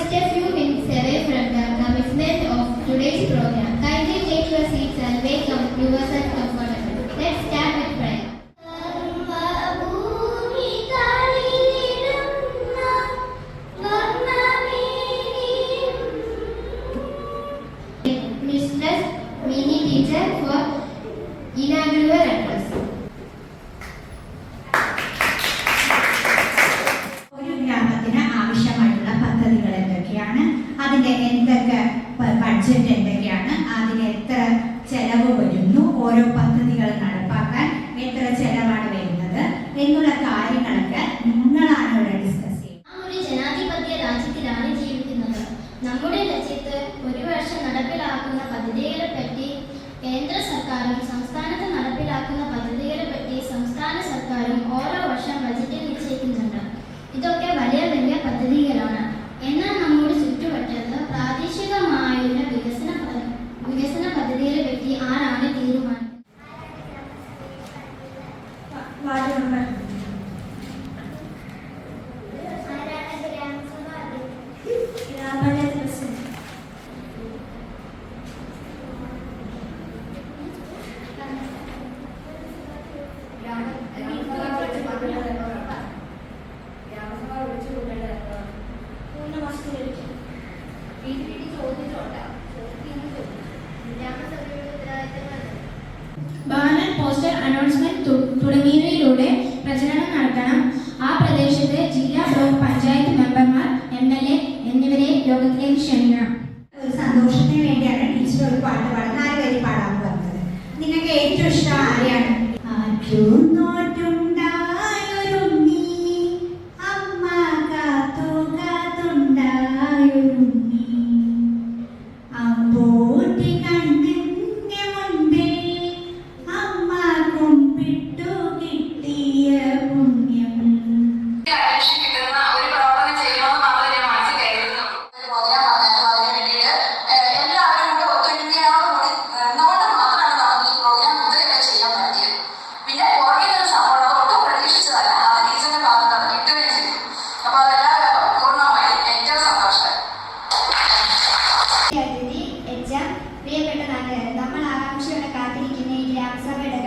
just a few minutes away from the commencement of today's program. Kindly take your seats and welcome yourself comfortable. Let's start with prayer. Mrs. Mini teacher for inaugural address. ഒരു ഗ്രാമത്തിന് ആവശ്യമായിട്ടുള്ള പദ്ധതികൾ എന്തൊക്കെയാണ്, അതിന്റെ എന്തൊക്കെ budget എന്തൊക്കെയാണ്, അതിന് എത്ര ചെലവ് വരുന്നു, ഓരോ പദ്ധതികൾ നടപ്പാക്കാൻ എത്ര ചെലവാണ് വരുന്നത് എന്നുള്ള കാര്യങ്ങളൊക്കെ നിങ്ങളാണ് ഇവിടെ ഡിസ്കസ് ചെയ്യുന്നത്. ഒരു ജനാധിപത്യ രാജ്യത്തിലാണ് ജീവിക്കുന്നത്. നമ്മുടെ രാജ്യത്ത് ഒരു വർഷം നടപ്പിലാക്കുന്ന പദ്ധതികളെ പറ്റി കേന്ദ്ര സർക്കാരും സംസ്ഥാനത്ത് നടപ്പിലാക്കുന്ന പദ്ധതികളെ പറ്റി സംസ്ഥാന സർക്കാരും ഓരോ വർഷം ബജറ്റിൽ നിശ്ചയിക്കുന്നുണ്ട്. ഇതൊക്കെ വലിയ വലിയ പദ്ധതികളാണ്. എന്നാൽ നമ്മുടെ ചുറ്റുവട്ടത്ത് പ്രാദേശികമായുള്ള വികസന പദ്ധതികളെ പറ്റി ആരാണ് തീരുമാനിക്കുന്നത്? ബാനർ, പോസ്റ്റർ, അനൗൺസ്മെന്റ് തുടങ്ങിയവയിലൂടെ പ്രചരണം നടത്തണം. ആ പ്രദേശത്തെ ജില്ലാ ബ്ലോക്ക് പഞ്ചായത്ത് മെമ്പർമാർ, MLA എന്നിവരെ യോഗത്തിലേക്ക് ക്ഷണിക്കണം. ഒരു സന്തോഷത്തിന് വേണ്ടിയാണ് ടീച്ചർ ഒരു പാട്ട് പാടുന്നത്. 4 വരി പാടാൻ പറഞ്ഞത്. നിങ്ങൾക്ക് ഏറ്റവും ഇഷ്ടം ആരെയാണ്? പ്രിയപ്പെട്ട നാട്ടുകാരെ, നമ്മൾ ആകാംക്ഷയോടെ കാത്തിരിക്കുന്ന ഈ ഗ്രാമസഭയുടെ